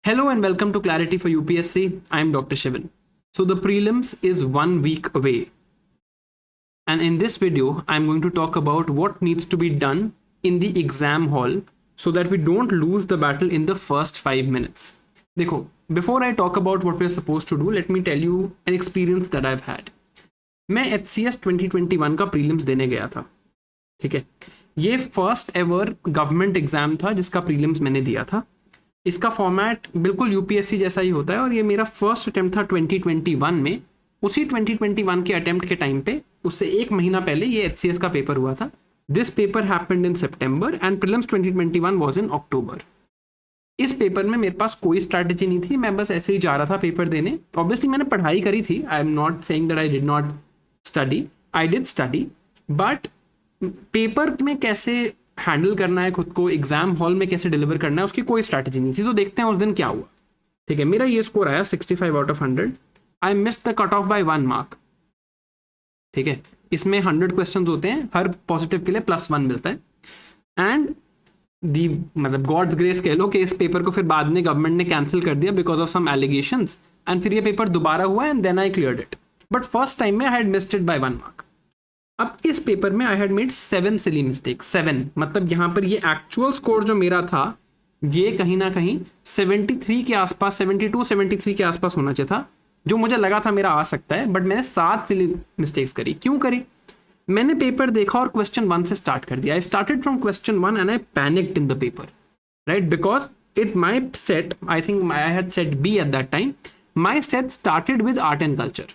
Hello and welcome to Clarity for UPSC. I am Dr. Shivan. So the prelims is 1 week away. And in this video, I'm going to talk about what needs to be done in the exam hall so that we don't lose the battle in the first 5 minutes. देखो, before I talk about what we're supposed to do, let me tell you an experience that I've had. मैं HCS 2021 का prelims देने गया था. ठीक है, ये first ever government exam था जिसका प्रीलिम्स मैंने दिया था. इसका फॉर्मेट बिल्कुल यूपीएससी जैसा ही होता है और ये मेरा फर्स्ट अटेम्प्ट था 2021 में. उसी 2021 के अटेम्प्ट के टाइम पे उससे एक महीना पहले ये एचसीएस का पेपर हुआ था. This paper happened in September and prelims 2021 was in October. इस पेपर में मेरे पास कोई स्ट्रैटेजी नहीं थी, मैं बस ऐसे ही जा रहा था पेपर देने. ऑब्वियसली मैंने पढ़ाई करी थी, I am not saying that I did not study, I did study, but paper में कैसे हैंडल करना है खुद को, एग्जाम हॉल में कैसे डिलीवर करना है, उसकी कोई स्ट्रैटेजी नहीं थी. तो देखते हैं उस दिन क्या हुआ. ठीक है, मेरा ये स्कोर आया 65 out of 100. I miss the cut off by 1 mark. ठीक है, इसमें 100 क्वेश्चंस होते हैं, हर पॉजिटिव के लिए +1 मिलता है. एंड दी मतलब गॉड्स ग्रेस कह लो कि इस पेपर को फिर बाद में गवर्नमेंट ने कैंसिल कर दिया because of some allegations. And फिर ये पेपर दोबारा हुआ and then I cleared it. But first time में I had missed it by 1 mark. अब इस पेपर में I had made 7 silly mistakes. 7 मतलब यहाँ पर ये एक्चुअल स्कोर जो मेरा था ये कहीं ना कहीं 73 के आसपास, 72 73 के आसपास होना चाहिए था, जो मुझे लगा था मेरा आ सकता है. बट मैंने 7 सिली मिस्टेक्स करी. क्यों करी? मैंने पेपर देखा और क्वेश्चन 1 से स्टार्ट कर दिया. I started from question 1 and I panicked in the paper, right? Because it my set, I think I had set B at that time, my set started with art and culture.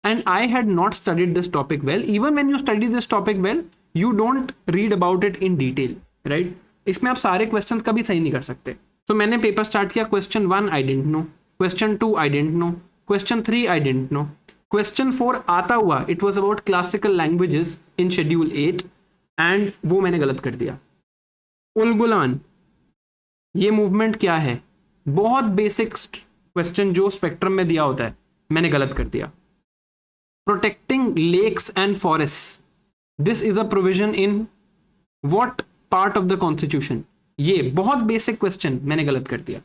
And I had not studied this topic well. Even when you study this topic well, you don't read about it in detail, right? इसमें आप सारे questions कभी सही नहीं कर सकते. तो मैंने पेपर स्टार्ट किया. क्वेश्चन 1 आई डेंट नो, क्वेश्चन 2 आई डेंट नो, क्वेश्चन 3 आई डेंट नो, क्वेश्चन 4 आता हुआ it was about classical languages in schedule 8 and वो मैंने गलत कर दिया. उलगुलान, ये मूवमेंट क्या है? बहुत बेसिक क्वेश्चन जो स्पेक्ट्रम में दिया होता है, मैंने गलत कर दिया. Protecting lakes and forests. This is a provision in what part of the constitution? ये बहुत बेसिक क्वेश्चन मैंने गलत कर दिया.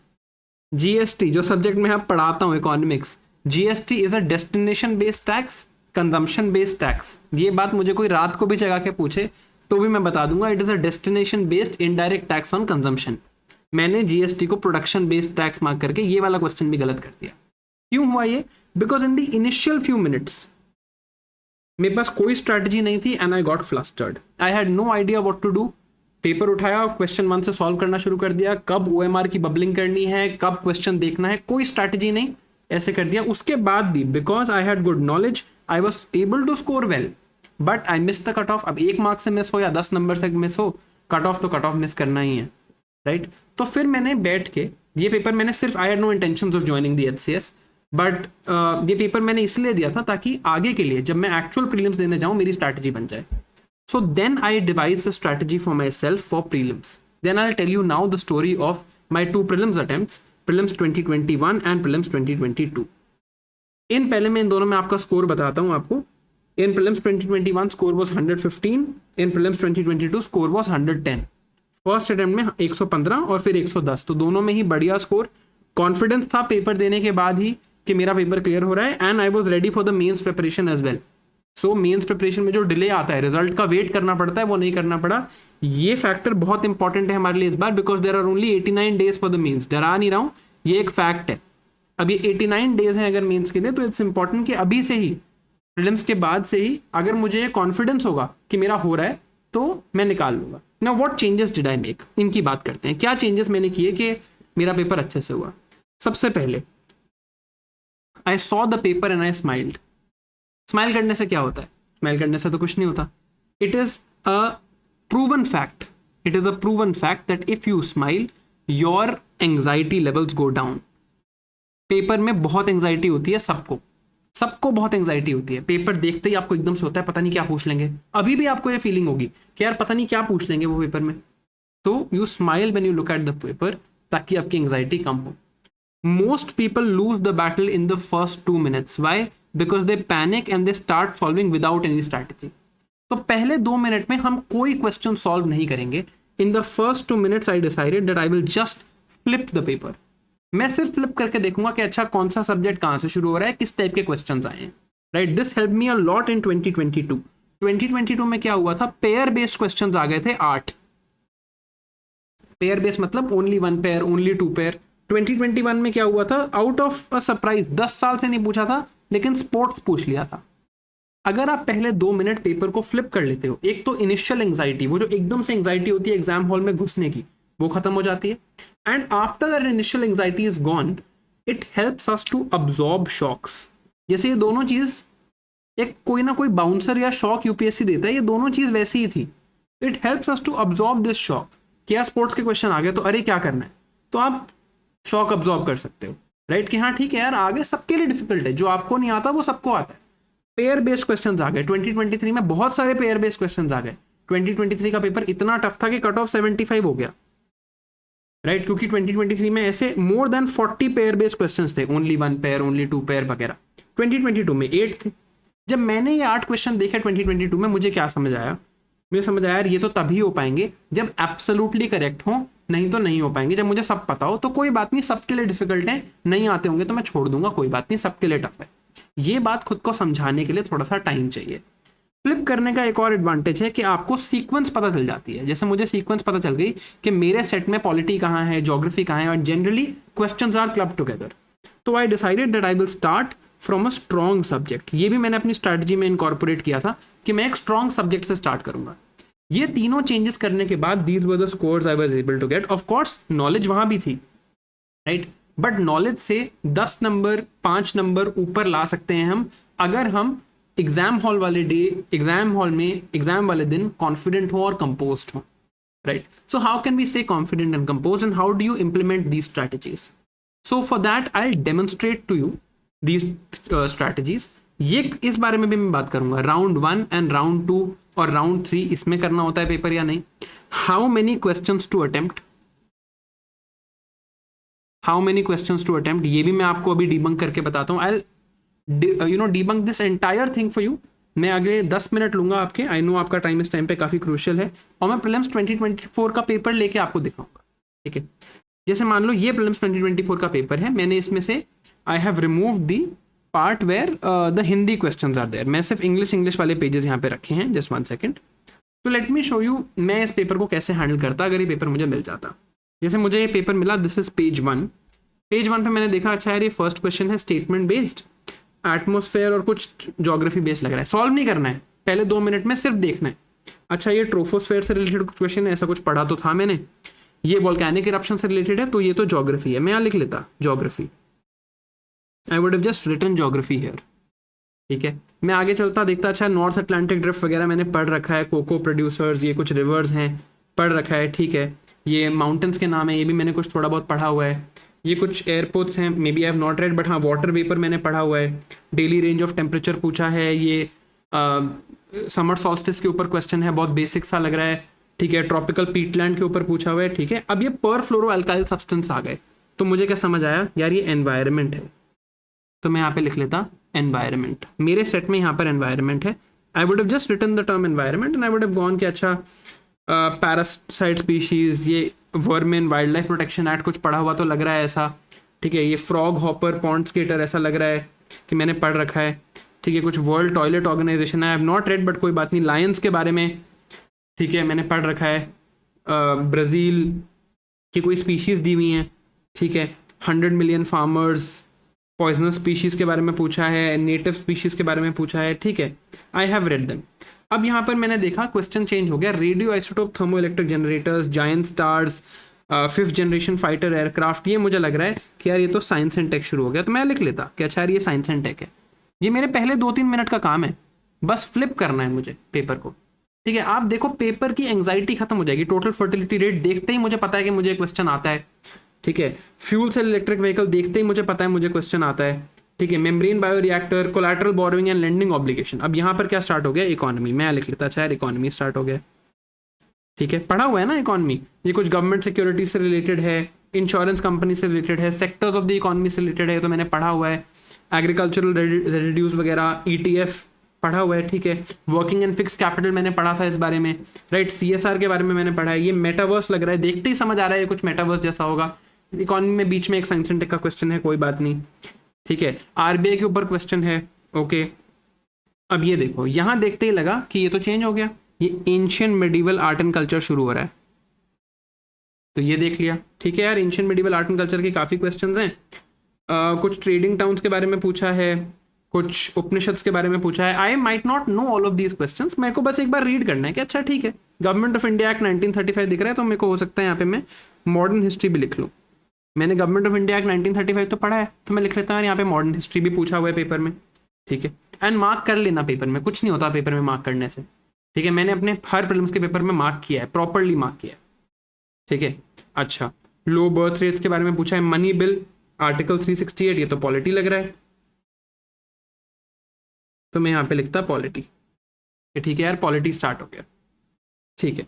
जीएसटी, जो सब्जेक्ट में आप पढ़ाता हूँ economics, GST is a destination based tax, consumption based tax. ये बात मुझे कोई रात को भी जगा के पूछे तो भी मैं बता दूंगा, it is a destination based indirect tax on consumption. मैंने जीएसटी को प्रोडक्शन बेस्ड टैक्स मार्क करके ये वाला क्वेश्चन भी गलत कर दिया. क्यों हुआ ये? Because in the initial few minutes मेरे पास कोई स्ट्रैटेजी नहीं थी and I got flustered. I had no idea what to do. Paper उठाया, क्वेश्चन 1 से सॉल्व करना शुरू कर दिया. कब ओएमआर की बबलिंग करनी है, कब क्वेश्चन देखना है, कोई स्ट्रैटेजी नहीं, ऐसे कर दिया. उसके बाद भी because I had good knowledge I was able to score well, but I miss the cut off. अब 1 मार्क से मिस हो या 10 नंबर से मिस हो, कट ऑफ तो कट ऑफ मिस करना ही है, राइट? तो फिर मैंने बैठ के ये पेपर मैंने सिर्फ, I had no intentions of joining the HCS, but ये पेपर मैंने इसलिए दिया था ताकि आगे के लिए जब मैं एक्चुअल प्रीलिम्स देने जाऊं मेरी स्ट्रैटेजी बन जाए. So then I devise a strategy for myself for prelims. Then I tell you now the story of my 2 prelims attempts, prelims 2021 and prelims 2022. इन पहले मैं इन दोनों में आपका स्कोर बताता हूं आपको. In prelims 2021 score was 115, in prelims 2022 score was 110. First attempt में 115 और फिर 110, तो दोनों में ही बढ़िया स्कोर. कॉन्फिडेंस था पेपर देने के बाद ही कि मेरा पेपर क्लियर हो रहा है and I was ready for the mains preparation as well. So mains preparation में जो डिले आता है, रिजल्ट का वेट करना पड़ता है, वो नहीं करना पड़ा. ये फैक्टर बहुत इंपॉर्टेंट है हमारे लिए इस बार because there are only 89 days for the mains. डरा नहीं रहा हूँ, ये एक फैक्ट है. अब ये 89 डेज है अगर मेंस के लिए, तो इट्स इंपॉर्टेंट कि अभी से ही, प्रीलिम्स के बाद से ही अगर मुझे कॉन्फिडेंस होगा कि मेरा हो रहा है तो मैं निकाल लूंगा. Now what changes did I make, इनकी बात करते हैं. क्या चेंजेस मैंने किए कि मेरा पेपर अच्छे से हुआ? सबसे पहले I saw the paper and I smiled. Smile करने से क्या होता है? स्माइल करने से तो कुछ नहीं होता. It is a proven fact. It is a proven fact that if you smile, your anxiety levels go down. Paper में बहुत एंजाइटी होती है सबको, सबको बहुत एंजाइटी होती है. पेपर देखते ही आपको एकदम से होता है पता नहीं क्या पूछ लेंगे. अभी भी आपको ये फीलिंग होगी कि यार पता नहीं क्या पूछ लेंगे वो पेपर में. तो you smile when you look at the paper ताकि आपकी एंजाइटी कम हो. Most people lose the battle in the first 2 minutes. Why? Because they panic and they start solving without any strategy. तो पहले 2 मिनट में हम कोई क्वेश्चन सॉल्व नहीं करेंगे. In the first 2 minutes I decided that I will just flip the paper. मैं सिर्फ flip करके देखूंगा कि अच्छा कौन सा सब्जेक्ट कहाँ से शुरू हो रहा है, किस टाइप के क्वेश्चंस आए हैं, right. This help me a lot in 2022। 2022 में क्या हुआ था, पेयर बेस्ड क्वेश्चंस आ गए थे 8। पेयर बेस्ड मतलब ओनली 1 पेयर, ओनली 2 पेयर। 2021 में क्या हुआ था, आउट ऑफ अ सरप्राइज 10 साल से नहीं पूछा था, लेकिन स्पोर्ट्स पूछ लिया था। अगर आप पहले 2 मिनट पेपर को फ्लिप कर लेते हो, एक तो इनिशियल एंग्जाइटी, वो जो एकदम से एंग्जाइटी होती है एग्जाम हॉल में घुसने की, वो खत्म हो जाती है। And after that initial anxiety is gone, it helps us to absorb shocks. जैसे ये दोनों चीज, एक कोई ना कोई बाउंसर या शॉक यूपीएससी देता है, ये दोनों चीज वैसी ही थी। It helps us to absorb this shock. क्या स्पोर्ट्स के क्वेश्चन आ गए तो अरे क्या करना है, तो आप शॉक अब्सॉर्ब कर सकते हो, राइट, कि हाँ ठीक है यार, आगे सबके लिए डिफिकल्ट है, जो आपको नहीं आता वो सबको आता है। पेयर बेस्ड क्वेश्चंस आ गए 2023 में, बहुत सारे पेयर बेस्ड क्वेश्चंस आ गए। 2023 का पेपर इतना टफ था कि कट ऑफ 75 हो गया, राइट, क्योंकि 2023 में ऐसे more than 40 pair based questions थे, ओनली 1 पेयर, ओनली 2 पेयर वगैरह। 2022 में 8 थे। जब मैंने ये 8 क्वेश्चन देखे 2022 में, मुझे क्या समझ आया, मुझे समझ आया यार ये तो तभी हो पाएंगे जब एब्सोल्युटली करेक्ट हो, नहीं तो नहीं हो पाएंगे। जब मुझे सब पता हो तो कोई बात नहीं, सबके लिए डिफिकल्ट है, नहीं आते होंगे तो मैं छोड़ दूंगा, कोई बात नहीं, सबके लिए टफ है। ये बात खुद को समझाने के लिए थोड़ा सा टाइम चाहिए। फ्लिप करने का एक और एडवांटेज है कि आपको सीक्वेंस पता चल जाती है। जैसे मुझे सीक्वेंस पता चल गई कि मेरे सेट में पॉलिटी कहाँ है, ज्योग्राफी कहाँ है, और generally questions are club together. तो I decided that I will start from a strong subject. ये भी मैंने अपनी स्ट्रैटेजी में इनकॉर्पोरेट किया था कि मैं एक स्ट्रॉन्ग सब्जेक्ट से स्टार्ट करूंगा। ये तीनों चेंजेस करने के बाद these were the scores I was able to get. Of course knowledge वहां भी थी, राइट, बट नॉलेज से 10 नंबर 5 नंबर ऊपर ला सकते हैं हम, अगर हम एग्जाम हॉल वाले डे, एग्जाम हॉल में एग्जाम वाले दिन कॉन्फिडेंट हो और कंपोज्ड हो, right. So how can we say confident and compose, and how do you implement these strategies? So for that I demonstrate to you these strategies. ये इस बारे में भी मैं बात करूंगा, राउंड 1 एंड राउंड 2 और राउंड 3 इसमें करना होता है पेपर या नहीं, how many questions to attempt, how many questions to attempt, ये भी मैं आपको अभी डिबंक करके बताता हूँ। I debunk this entire thing for you. मैं अगले 10 मिनट लूंगा आपके, आई नो आपका टाइम इस टाइम पे काफी क्रूशियल है, और मैं प्रीलिम्स 2024 का पेपर लेके आपको दिखाऊंगा, ठीक है। जैसे मान लो ये प्रीलिम्स 2024 का पेपर है, मैंने इसमें से I have remove the part where the Hindi questions are there. मैं सिर्फ इंग्लिश वाले पेजेस यहाँ पे रखे हैं, जस्ट 1 सेकेंड। तो लेट मी शो यू मैं इस पेपर को कैसे हैंडल करता अगर ये पेपर मुझे मिल जाता। जैसे मुझे ये पेपर मिला, दिस इज पेज 1। पेज 1 पे मैंने देखा अच्छा यार ये फर्स्ट क्वेश्चन है स्टेटमेंट बेस्ड, एटमोस्फेयर और कुछ ज्योग्राफी बेस्ड लग रहा है, सॉल्व नहीं करना है, पहले 2 मिनट में सिर्फ देखना है। अच्छा ये ट्रोफोस्फेयर से रिलेटेड कुछ क्वेश्चन है, ऐसा कुछ पढ़ा तो था मैंने, ये वोल्केनिक इरप्शन से रिलेटेड है, तो ये तो ज्योग्राफी है, मैं यहाँ लिख लेता geography. I would have just written geography here, ठीक है। मैं आगे चलता देखता, अच्छा नॉर्थ अटलांटिक ड्रिफ्ट वगैरह मैंने पढ़ रखा है, कोको प्रोड्यूसर्स, ये कुछ रिवर्स हैं पढ़ रखा है, ठीक है। ये माउंटेन्स के नाम है, ये भी मैंने कुछ थोड़ा बहुत पढ़ा हुआ है। ये कुछ एयरपोर्ट्स हैं, maybe I have not read, but हाँ वाटर वेपर मैंने पढ़ा हुआ है। डेली रेंज ऑफ टेम्परेचर पूछा है, ये समर सॉल्स्टिस के ऊपर क्वेश्चन है, बहुत बेसिक सा लग रहा है, ठीक है। ट्रॉपिकल पीटलैंड के ऊपर पूछा हुआ है, ठीक है। अब ये पर फ्लोरो अल्काइल सब्सटेंस आ गए, तो मुझे क्या समझ आया यार ये एनवायरनमेंट है, तो मैं यहाँ पे लिख लेता एनवायरनमेंट। मेरे सेट में यहाँ पर एनवायरनमेंट है, I would have just written the term environment and I would have gone कि अच्छा पैरासाइट स्पीशीज, ये vermin, wildlife protection act कुछ पढ़ा हुआ तो लग रहा है ऐसा, ठीक है। ये फ्रॉग हॉपर, पॉन्ड स्केटर, ऐसा लग रहा है कि मैंने पढ़ रखा है, ठीक है। कुछ वर्ल्ड टॉयलेट ऑर्गेनाइजेशन है, आई हैव नॉट रेड, बट कोई बात नहीं। लायंस के बारे में, ठीक है, मैंने पढ़ रखा है। ब्राज़ील की कोई स्पीशीज़ दी हुई हैं, ठीक है। 100 मिलियन फार्मर्स, पॉइजनस स्पीशीज़ के बारे में पूछा है, नेटिव स्पीशीज़ के बारे में पूछा है, ठीक है। I have read them. अब यहाँ पर मैंने देखा क्वेश्चन चेंज हो गया, radio isotope thermo electric generators, giant stars, 5th generation fighter aircraft, ये मुझे लग रहा है कि यार ये तो साइंस एंड टेक शुरू हो गया, तो मैं लिख लेता कि अच्छा यार ये साइंस एंड टेक है। ये मेरे पहले 2-3 मिनट का काम है, बस फ्लिप करना है मुझे पेपर को, ठीक है। आप देखो पेपर की एंग्जाइटी खत्म हो जाएगी। टोटल फर्टिलिटी रेट देखते ही मुझे पता है कि मुझे क्वेश्चन आता है, ठीक है। फ्यूल सेल इलेक्ट्रिक व्हीकल देखते ही मुझे पता है मुझे क्वेश्चन आता है, ठीक है। Membrane bioreactor, collateral borrowing and lending obligation. अब यहाँ पर क्या स्टार्ट हो गया, इकोनॉमी। मैं लिख लेता अच्छा यार इकोनॉमी स्टार्ट हो गया, ठीक है। पढ़ा हुआ है ना इकोनॉमी, ये कुछ गवर्नमेंट सिक्योरिटी से रिलेटेड है, इंश्योरेंस कंपनी से रिलेटेड है, सेक्टर्स ऑफ द इकोनॉमी से रिलेटेड है, तो मैंने पढ़ा हुआ है। एग्रीकल्चरल रेजिड्यूज वगैरह, ETF पढ़ा हुआ है, ठीक है। वर्किंग एंड फिक्स कैपिटल मैंने पढ़ा था इस बारे में, राइट। CSR के बारे में मैंने पढ़ा है। ये मेटावर्स लग रहा है, देखते ही समझ आ रहा है ये कुछ मेटावर्स जैसा होगा, इकोनॉमी में बीच में एक साइंस एंड टेक का क्वेश्चन है, कोई बात नहीं, ठीक है। आरबीआई के ऊपर क्वेश्चन है, ओके। अब ये देखो, यहां देखते ही लगा कि ये तो चेंज हो गया, ये ancient medieval art and culture शुरू हो रहा है, तो ये देख लिया, ठीक है यार। Ancient medieval art and culture के काफी क्वेश्चंस हैं। कुछ ट्रेडिंग टाउन्स के बारे में पूछा है, कुछ उपनिषद्स के बारे में पूछा है। I might not know all of these questions, मेरे को बस एक बार रीड करना है कि अच्छा ठीक है, गवर्नमेंट ऑफ इंडिया एक्ट 1935 दिख रहा है, तो मेरे को हो सकता है यहाँ पे मैं मॉडर्न हिस्ट्री भी लिख लूँ। मैंने गवर्नमेंट ऑफ इंडिया एक्ट 1935 तो पढ़ा है, तो मैं लिख लेता हूँ यहाँ पे मॉडर्न हिस्ट्री भी पूछा हुआ है पेपर में, ठीक है। एंड मार्क कर लेना पेपर में, कुछ नहीं होता पेपर में मार्क करने से, ठीक है। मैंने अपने हर प्रीलिम्स के पेपर में मार्क किया है, प्रॉपरली मार्क किया है, ठीक है। अच्छा, लो बर्थ रेट्स के बारे में पूछा है, मनी बिल आर्टिकल 368, ये तो पॉलिटी लग रहा है, तो मैं यहाँ पे लिखता पॉलिटी, ठीक है यार, पॉलिटी स्टार्ट हो गया, ठीक है।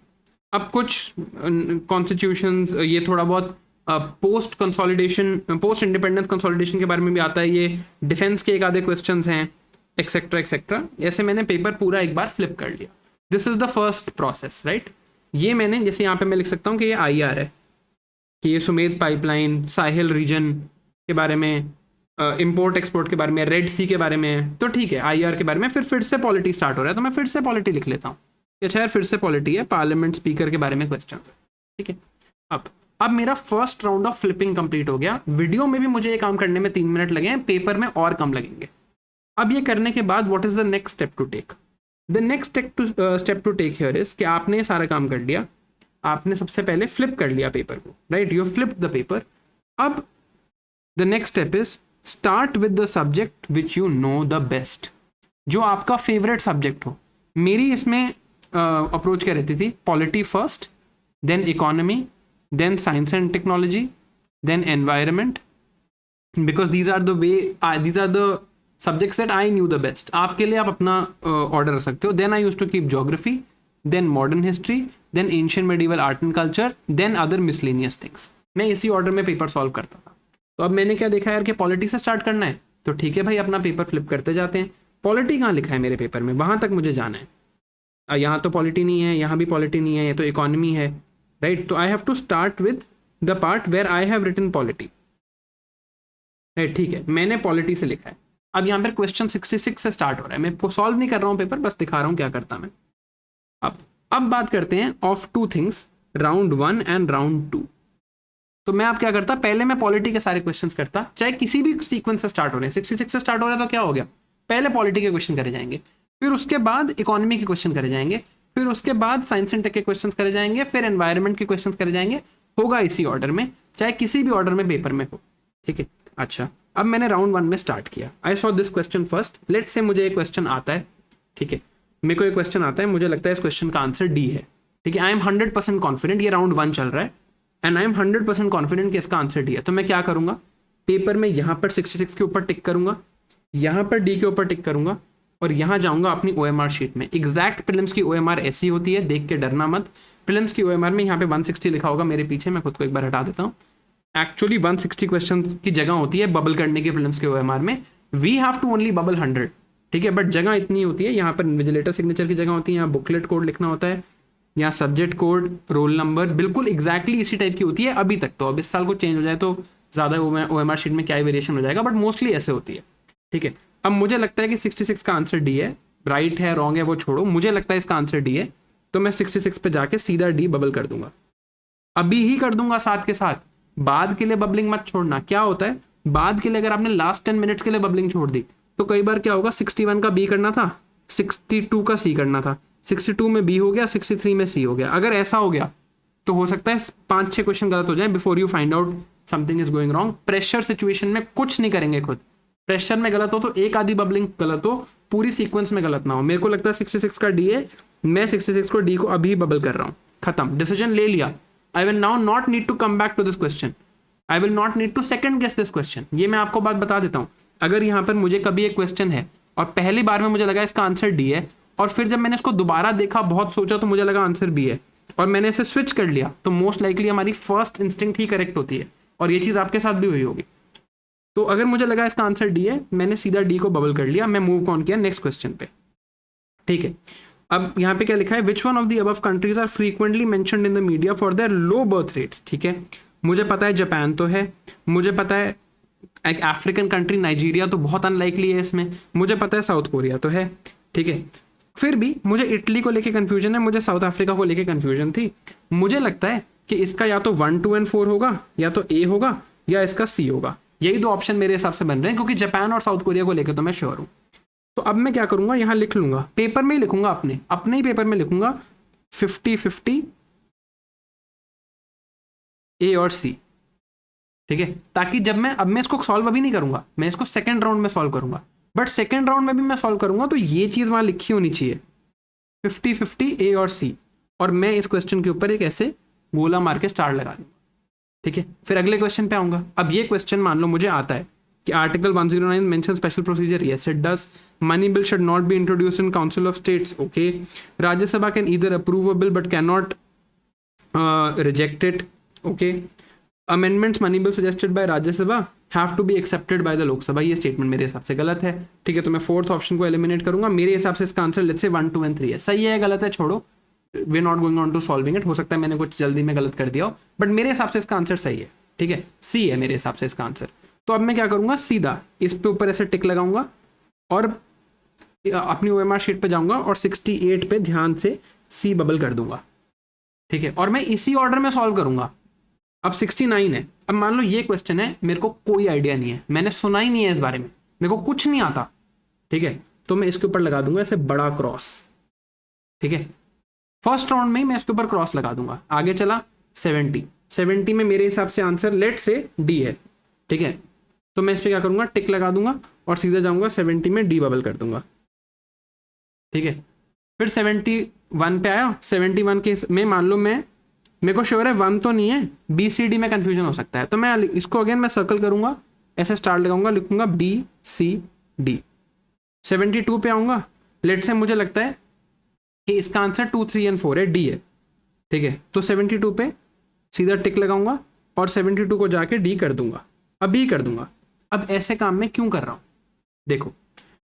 अब कुछ कॉन्स्टिट्यूशंस, ये थोड़ा बहुत post consolidation, post independence consolidation के बारे में भी आता है, ये डिफेंस के एक आधे क्वेश्चंस हैं, एक्सेट्रा एक्सेट्रा। ऐसे मैंने पेपर पूरा एक बार फ्लिप कर लिया। This is the first process, right. ये मैंने, जैसे यहाँ पे मैं लिख सकता हूँ कि ये IR है, कि ये सुमेध पाइपलाइन, साहिल रीजन के बारे में, इंपोर्ट एक्सपोर्ट के बारे में, रेड सी के बारे में, तो ठीक है। IR के बारे में फिर से पॉलिटी स्टार्ट हो रहा है, तो मैं फिर से पॉलिटी लिख लेता हूँ। अच्छा यार, फिर से पॉलिटी है, पार्लियामेंट स्पीकर के बारे में क्वेश्चन है, ठीक है। अब मेरा first round of flipping complete हो गया। वीडियो में भी मुझे ये काम करने में 3 मिनट लगे हैं, पेपर में और कम लगेंगे। अब ये करने के बाद what is the next step to take? The next step to take here is कि आपने सारा काम कर लिया, आपने सबसे पहले फ्लिप कर लिया पेपर को, right, you flipped the paper. अब the next step is start with the subject which you know the best, जो आपका फेवरेट सब्जेक्ट हो। मेरी इसमें अप्रोच क्या रहती थी, polity first, then economy, then science and technology, then environment, because these are the subjects that I knew the best. आपके लिए आप अपना order रख सकते हो। then I used to keep geography, then modern history, then ancient medieval art and culture, then other miscellaneous things. मैं इसी order में पेपर सॉल्व करता था। तो अब मैंने क्या देखा यार कि पॉलिटी से स्टार्ट करना है, तो ठीक है भाई, अपना पेपर फ्लिप करते जाते हैं। पॉलिटी कहाँ लिखा है मेरे पेपर में, वहां तक मुझे जाना है। यहाँ तो पॉलिटी नहीं है, यहाँ भी पॉलिटी नहीं है, ये तो इकोनॉमी है, राइट। तो I have to start with the part where I have written polity, right, ठीक है। मैंने पॉलिटी से लिखा है। अब यहाँ पर क्वेश्चन 66 से स्टार्ट हो रहा है, मैं सॉल्व नहीं कर रहा हूँ पेपर, बस दिखा रहा हूँ क्या करता मैं। अब बात करते हैं of 2 things, round 1 and round 2। तो मैं आप क्या करता, पहले मैं पॉलिटी के सारे क्वेश्चंस करता, चाहे किसी भी सीक्वेंस से स्टार्ट हो रहे हैं। 66 से स्टार्ट हो रहा है तो क्या हो गया, पहले पॉलिटी के क्वेश्चन करे जाएंगे, फिर उसके बाद इकोनॉमी के क्वेश्चन करे जाएंगे, फिर उसके बाद साइंस एंड टेक के क्वेश्चंस करे जाएंगे, फिर एनवायरनमेंट के क्वेश्चंस करे जाएंगे। होगा इसी ऑर्डर में, चाहे किसी भी ऑर्डर में पेपर में हो, ठीक है। अच्छा, अब मैंने राउंड 1 में स्टार्ट किया। I saw this question first. Let's say मुझे एक क्वेश्चन आता है, ठीक है, मेरे को एक क्वेश्चन आता है, मुझे लगता है इस क्वेश्चन का आंसर डी है, ठीक है। आई एम 100% कॉन्फिडेंट, ये राउंड 1 चल रहा है एंड आई एम 100% कॉन्फिडेंट कि इसका आंसर डी है। तो मैं क्या करूंगा, पेपर में यहाँ पर 66 के ऊपर टिक करूंगा, यहाँ पर डी के ऊपर टिक करूंगा और यहाँ जाऊंगा अपनी OMR शीट में। एग्जैक्ट प्रीलिम्स की OMR ऐसी होती है, देख के डरना मत। प्रीलिम्स की OMR में यहाँ पे 160 लिखा होगा मेरे पीछे, मैं खुद को एक बार हटा देता हूँ। एक्चुअली 160 क्वेश्चन की जगह होती है बबल करने की प्रीलिम्स के OMR में। We have to only bubble 100, ठीक है, बट जगह इतनी होती है। यहाँ पर विजिलेटर सिग्नेचर की जगह होती है, यहाँ बुकलेट कोड लिखना होता है, यहाँ सब्जेक्ट कोड, रोल नंबर, बिल्कुल एग्जैक्टली इसी टाइप की होती है अभी तक। तो अब इस साल को चेंज हो जाए तो ज़्यादा OMR शीट में क्या वेरिएशन हो जाएगा, बट मोस्टली ऐसे होती है, ठीक है। अब मुझे लगता है कि 66 का आंसर डी है, राइट है रॉन्ग है वो छोड़ो, मुझे लगता है इसका आंसर डी है, तो मैं 66 पे जाके सीधा डी बबल कर दूंगा, अभी ही कर दूंगा साथ के साथ। बाद के लिए बबलिंग मत छोड़ना। क्या होता है, बाद के लिए अगर आपने लास्ट 10 मिनट्स के लिए बबलिंग छोड़ दी तो कई बार क्या होगा, 61 का बी करना था, 62 का सी करना था, 62 में बी हो गया, 63 में सी हो गया। अगर ऐसा हो गया तो हो सकता है 5-6 क्वेश्चन गलत हो जाए before you find out something is going wrong. Pressure situation में कुछ नहीं करेंगे खुद, प्रेशर में गलत हो तो एक आधी बबलिंग गलत हो, पूरी सीक्वेंस में गलत ना हो। मेरे को लगता है 66 का डी है, मैं 66 को डी को अभी बबल कर रहा हूँ, खत्म, डिसीजन ले लिया। I will now not need to come back to this question, I will not need to second guess this question. ये मैं आपको बात बता देता हूँ, अगर यहाँ पर मुझे कभी एक क्वेश्चन है और पहली बार में मुझे लगा इसका आंसर डी है, और फिर जब मैंने इसको दोबारा देखा, बहुत सोचा, तो मुझे लगा आंसर बी है, और मैंने इसे स्विच कर लिया, तो मोस्ट लाइकली हमारी फर्स्ट इंस्टिंक्ट ही करेक्ट होती है, और ये चीज़ आपके साथ भी हुई होगी। तो अगर मुझे लगा इसका आंसर डी है, मैंने सीधा डी को बबल कर लिया, मैं मूव ऑन किया नेक्स्ट क्वेश्चन पे, ठीक है। अब यहाँ पे क्या लिखा है, which one of the above countries are frequently mentioned in the media for their low birth rates, ठीक है। मुझे पता है जापान तो है, मुझे पता है एक अफ्रीकन कंट्री नाइजीरिया तो बहुत अनलाइकली है इसमें, मुझे पता है साउथ कोरिया तो है, ठीक है। फिर भी मुझे इटली को लेके कन्फ्यूजन है, मुझे साउथ अफ्रीका को लेके कन्फ्यूजन थी। मुझे लगता है कि इसका या तो 1, 2 एंड 4 होगा, या तो ए होगा, या इसका सी होगा। यही दो ऑप्शन मेरे हिसाब से बन रहे हैं, क्योंकि जापान और साउथ कोरिया को लेकर तो मैं श्योर हूँ। तो अब मैं क्या करूंगा, यहाँ लिख लूंगा, पेपर में ही लिखूंगा, अपने ही पेपर में लिखूंगा 50-50 ए और सी, ठीक है। ताकि जब मैं इसको सॉल्व अभी नहीं करूंगा, मैं इसको सेकंड राउंड में सॉल्व करूंगा, बट सेकंड राउंड में भी मैं सॉल्व करूंगा तो ये चीज वहां लिखी होनी चाहिए 50-50 ए और सी, और मैं इस क्वेश्चन के ऊपर एक ऐसे गोला मार के स्टार लगा दूंगा, ठीक है। फिर अगले क्वेश्चन पे आऊंगा। अब ये क्वेश्चन मान लो मुझे आता है कि article 109 mention special procedure, yes it does. Money bill should not be introduced in council of states, okay. Rajya Sabha can either approve a bill but can not reject it, okay. Amendments money bill suggested by Rajya Sabha have to be accepted by the Lok Sabha, ये statement मेरे हिसाब से गलत है, ठीक है। तो मैं फोर्थ ऑप्शन को एलिमिनेट करूंगा। मेरे हिसाब से इसका आंसर लेट्स से 1, 2 एंड 3 है। सही है गलत है छोड़ो, we not going on to solving it, हो सकता है मैंने कुछ जल्दी में गलत कर दिया हो, बट मेरे हिसाब से इसका आंसर सही है, ठीक है। सी है मेरे हिसाब से इसका आंसर। तो अब मैं क्या करूंगा, सीधा इस पे ऊपर ऐसे टिक लगाऊंगा और अपनी OMR शीट पे जाऊंगा और 68 पे ध्यान से सी बबल कर दूंगा, ठीक है। और मैं इसी ऑर्डर में सॉल्व करूंगा। अब 69 है। अब मान लो ये क्वेश्चन है, मेरे को कोई आइडिया नहीं है, मैंने सुना ही नहीं है इस बारे में, मेरे को कुछ नहीं आता, ठीक है। तो मैं इसके ऊपर लगा दूंगा ऐसे बड़ा क्रॉस, ठीक है। फर्स्ट राउंड में ही मैं इसके ऊपर क्रॉस लगा दूंगा। आगे चला 70 में मेरे हिसाब से आंसर लेट से डी है, ठीक है। तो मैं इस पर क्या करूंगा, टिक लगा दूंगा और सीधा जाऊंगा 70 में डी बबल कर दूंगा, ठीक है। फिर 71 पे आया, 71 के में मान लो मेरे को श्योर है 1 तो नहीं है, BCD में कंफ्यूजन हो सकता है, तो मैं इसको अगेन मैं सर्कल करूंगा, ऐसे स्टार लगाऊंगा, लिखूंगा BCD। 72 पे आऊंगा, लेट से मुझे लगता है कि इसका आंसर 2, 3 एंड 4 है, डी है, ठीक है। तो 72 पे सीधा टिक लगाऊंगा और 72 को जाके डी कर दूंगा, अब बी कर दूंगा। अब ऐसे काम में क्यों कर रहा हूं, देखो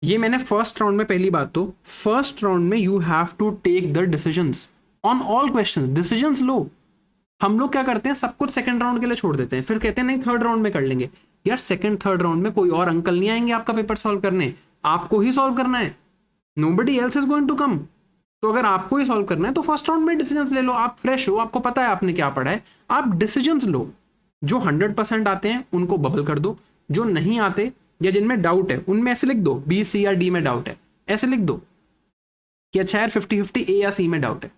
ये मैंने फर्स्ट राउंड में, पहली बात तो फर्स्ट राउंड में you have to take the decisions on all questions, decisions लो। हम लोग क्या करते हैं, सब कुछ सेकंड राउंड के लिए छोड़ देते हैं, फिर कहते हैं नहीं थर्ड राउंड में कर लेंगे। यार सेकंड थर्ड राउंड में कोई और अंकल नहीं आएंगे आपका पेपर सॉल्व करने, आपको ही सॉल्व करना है, nobody else is going to come. तो अगर आपको ही सॉल्व करना है तो फर्स्ट राउंड में डिसीजंस ले लो, आप फ्रेश हो, आपको पता है आपने क्या पढ़ा है, आप डिसीजंस लो। जो 100% आते हैं उनको बबल कर दो, जो नहीं आते या जिनमें डाउट है उनमें ऐसे लिख दो बी, सी या डी में डाउट है, ऐसे लिख दो कि अच्छा यार 50-50 ए या सी में डाउट है,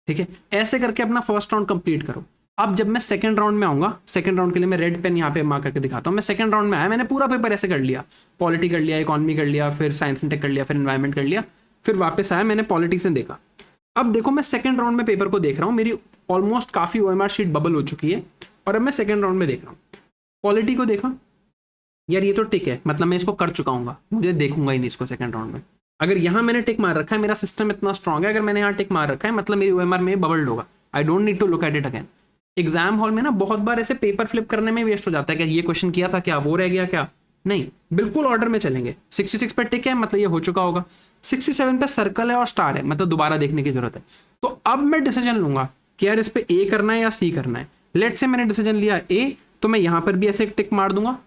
ठीक है। ऐसे करके अपना फर्स्ट राउंड कंप्लीट करो। अब जब मैं सेकंड राउंड में आऊंगा, सेकंड राउंड के लिए मैं रेड पेन यहाँ पे मार्क करके दिखाता हूँ। मैं सेकंड राउंड में आया, मैंने पूरा पेपर ऐसे कर लिया, पॉलिटी कर लिया, इकोनॉमी कर लिया, फिर साइंस एंड टेक कर लिया, फिर एनवायरमेंट कर लिया, फिर वापस आया, मैंने पॉलिटी से देखा। अब देखो मैं सेकंड राउंड में पेपर को देख रहा हूँ, मेरी ऑलमोस्ट काफी OMR शीट बबल हो चुकी है, और अब मैं सेकंड राउंड में देख रहा हूँ। पॉलिटी को देखा, यार ये तो टिक है, मतलब मैं इसको कर चुका हूँ, मुझे देखूंगा ही नहीं इसको सेकंड राउंड में। अगर यहाँ मैंने टिक मार रखा है, मेरा सिस्टम इतना स्ट्रॉन्ग है, अगर मैंने यहाँ टिक मार रखा है मतलब मेरी OMR में बबल्ड होगा, I don't need to look at it again. Exam hall में ना बहुत बार ऐसे पेपर फ्लिप करने में वेस्ट हो जाता है, क्या ये क्वेश्चन किया था, क्या वो रह गया, क्या नहीं, बिल्कुल ऑर्डर में चलेंगे। 66 पे टिक है मतलब ये हो चुका होगा, 67 पे सर्कल है और स्टार है मतलब दोबारा देखने की जरूरत है। तो अब मैं डिसीजन लूंगा कि यार इस पे ए करना है या सी करना है। लेट से मैंने डिसीजन लिया ए, तो मैं यहाँ पर भी ऐसे एक टिक मार दूंगा,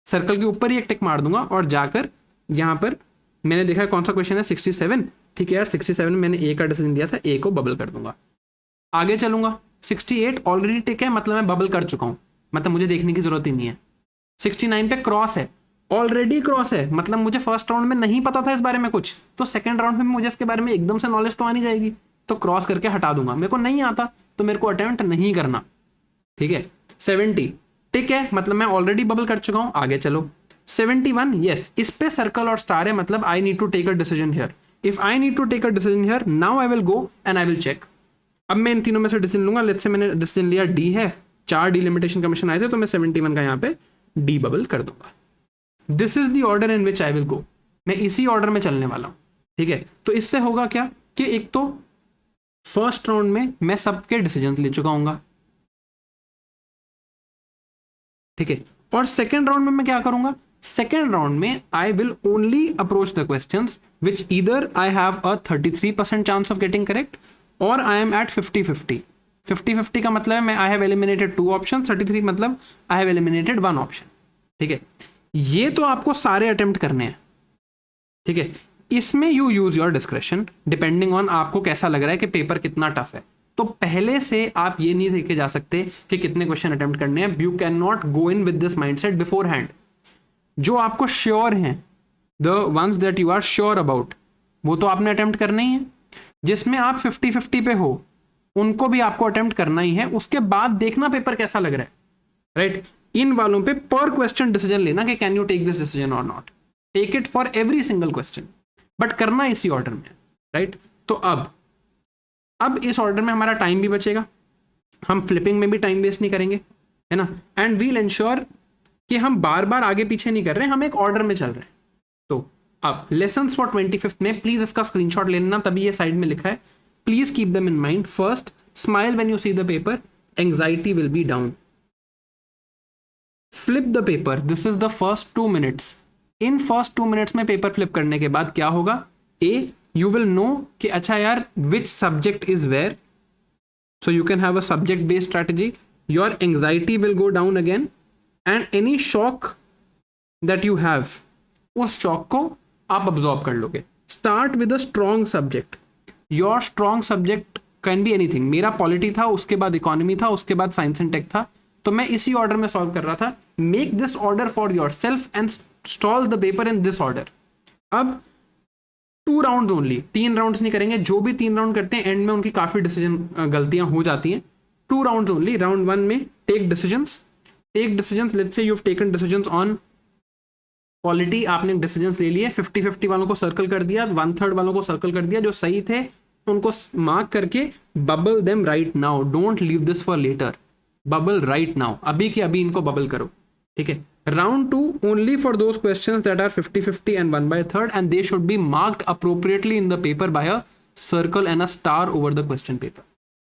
सर्कल के ऊपर ही एक टिक मार दूंगा, और जाकर यहाँ पर मैंने देखा कौन सा क्वेश्चन है 67, ठीक है यार 67 में मैंने ए का डिसीजन दिया था, ए को बबल कर दूंगा। आगे चलूंगा, 68 ऑलरेडी टिक है मतलब मैं बबल कर चुका हूं, मतलब मुझे देखने की जरूरत ही नहीं है। 69 पे क्रॉस है, ऑलरेडी क्रॉस है मतलब मुझे फर्स्ट राउंड में नहीं पता था इस बारे में कुछ, तो सेकंड राउंड में मुझे इसके बारे में एकदम से नॉलेज तो आनी जाएगी, तो क्रॉस करके हटा दूंगा। मेरे को नहीं आता तो मेरे को अटेम्प्ट नहीं करना, ठीक है। 70 टिक है मतलब मैं ऑलरेडी बबल कर चुका हूं। आगे चलो 71, यस इस पे सर्कल और स्टार है मतलब I need to take a decision here. If I need to take a decision here, now I will go and I will check. अब मैं इन तीनों में से डिसीजन लूंगा। लेट्स से मैंने डिसीजन लिया डी है, 4 डिलिमिटेशन कमीशन आए थे, तो मैं 71 का यहाँ पे डी बबल कर दूंगा। This is the order in which I will गो, मैं इसी ऑर्डर में चलने वाला हूं, ठीक है। तो इससे होगा क्या कि एक तो फर्स्ट राउंड में मैं सबके डिसीजन ले चुका हूं, ठीक है। और सेकेंड राउंड में मैं क्या करूंगा, सेकेंड राउंड में I will only approach the questions which either I have a 33% chance of getting correct और आई एम एट 50-50। 50-50 का मतलब है मैं आई हैव एलिमिनेटेड 2 ऑप्शन, 33 मतलब आई हैव एलिमिनेटेड 1 ऑप्शन। ठीक है, ये तो आपको सारे अटेम्प्ट करने हैं। ठीक है, इसमें you use your description depending on आपको कैसा लग रहा है कि पेपर कितना टफ है। तो पहले से आप ये नहीं देखे जा सकते कि कितने क्वेश्चन अटेम्प्ट करने हैं। You can not go in with this mindset beforehand. जो आपको श्योर हैं, the ones that you are sure about, वो तो आपने अटेम्प्ट करना ही है। जिसमें आप 50-50 पे हो उनको भी आपको अटेम्प्ट करना ही है। उसके बाद देखना पेपर कैसा लग रहा है, राइट। इन वालों पे पर क्वेश्चन डिसीजन लेना कि can you take this decision और not. Take it for every single question, but करना इसी ऑर्डर में, राइट। तो अब इस ऑर्डर में हमारा टाइम भी बचेगा, हम फ्लिपिंग में भी टाइम वेस्ट नहीं करेंगे, है ना। एंड वील इंश्योर कि हम बार बार आगे पीछे नहीं कर रहे हैं, हम एक ऑर्डर में चल रहे हैं। तो अब लेसन्स फॉर 25th में प्लीज इसका स्क्रीनशॉट ले लेना, तभी ये साइड में लिखा है। Please keep them in mind. First, smile when you see the paper, anxiety will be down. Flip the paper, this is the first 2 minutes। In first 2 minutes में पेपर फ्लिप करने के बाद क्या होगा, ए यू विल नो कि अच्छा यार which subject is where, so you can have a subject based strategy. Your anxiety will go down again, and any shock that you have, उस shock को आप absorb कर लोगे। Start with a strong subject. Your strong subject can be anything. मेरा polity था, उसके बाद economy था, उसके बाद साइंस एंड टेक था, तो मैं इसी ऑर्डर में सॉल्व कर रहा था। Make this order for your self and stall the paper in this order. अब 2 राउंड ओनली, 3 राउंड्स नहीं करेंगे। जो भी 3 राउंड करते हैं एंड में उनकी काफी डिसीजन गलतियां हो जाती हैं। 2 राउंड ओनली। राउंड 1 में take decisions. Let's say you have taken decisions on polity, आपने डिसीजंस ले लिए। 50-50 वालों को सर्कल कर दिया, 1/3 वालों को सर्कल कर दिया, जो सही थे उनको मार्क करके bubble them right now. Don't leave this for later, bubble right now, अभी के अभी इनको बबल करो। ठीक है। Round 2 only for those questions that are 50-50 and 1/3, and they should be marked appropriately in the paper by a circle and a star over the question paper,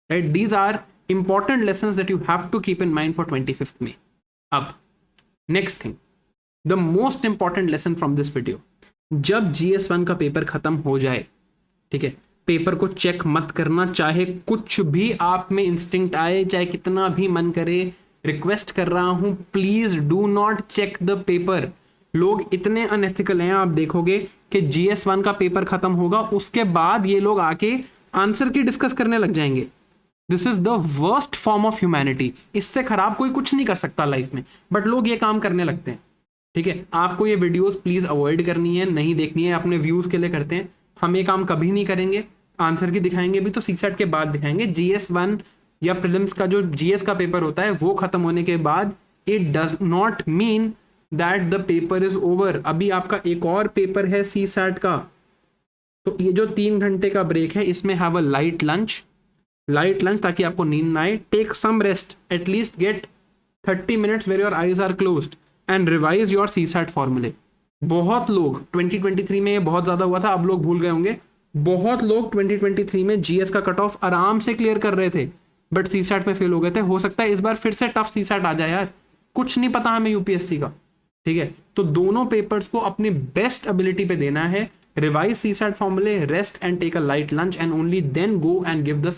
right? These are important lessons that you have to keep in mind for 25th May. Up next thing, the most important lesson from this video, जब GS1 का paper खत्म हो जाए, ठीक है, paper को check मत करना, चाहे कुछ भी आप में इंस्टिंक्ट आए, चाहे कितना भी मन करे। रिक्वेस्ट कर रहा हूं, please do not check the paper. लोग इतने अनएथिकल हैं, आप देखोगे कि GS1 का पेपर खत्म होगा, उसके बाद ये लोग आके आंसर की डिस्कस करने लग जाएंगे। This is the worst form of humanity. इससे खराब कोई कुछ नहीं कर सकता लाइफ में, बट लोग ये काम करने लगते हैं। ठीक है, आपको ये वीडियोस प्लीज अवॉइड करनी है, नहीं देखनी है, अपने व्यूज के लिए करते हैं। हम ये काम कभी नहीं करेंगे। आंसर की दिखाएंगे भी तो CSAT के बाद दिखाएंगे। GS1 या प्रीलिम्स का जो GS का पेपर होता है वो खत्म होने के बाद, it does not mean that the paper is over. अभी आपका एक और पेपर है CSAT का, तो ये जो 3 घंटे का ब्रेक है, इसमें हैव अ लाइट लंच ताकि आपको नींद ना आए। Take some rest, at least get 30 minutes where your eyes are closed and revise your CSAT फॉर्मूले। बहुत लोग 2023 में ये बहुत ज्यादा हुआ था, अब लोग भूल गए होंगे। बहुत लोग 2023 में GS का कट ऑफ आराम से क्लियर कर रहे थे, बट CSAT में फेल हो गए थे। हो सकता है इस बार फिर से टफ CSAT आ जाए यार, कुछ नहीं पता हमें UPSC का। ठीक है, तो दोनों पेपर्स को अपनी बेस्ट एबिलिटी पे देना है। रिवाइज CSAT फॉर्मूले, rest and take a light lunch, and only then go and give the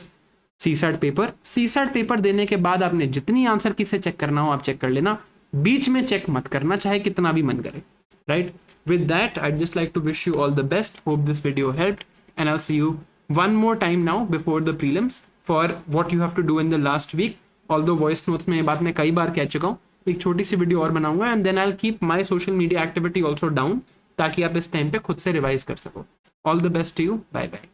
CSAT paper. CSAT paper देने के बाद आपने जितनी आंसर की से चेक करना हो आप चेक कर लेना, बीच में चेक मत करना, चाहे कितना भी मन करे, right. With that I'd just like to wish you all the best. Hope this video helped, and I'll see you one more time now before the prelims for what you have to do in the last week. Although voice notes में ये बात मैं कई बार कह चुका हूँ, एक छोटी सी वीडियो और बनाऊंगा, and then I'll keep my social media activity also down, ताकि आप इस टाइम पे खुद से रिवाइज कर सको। All the best to you. Bye bye.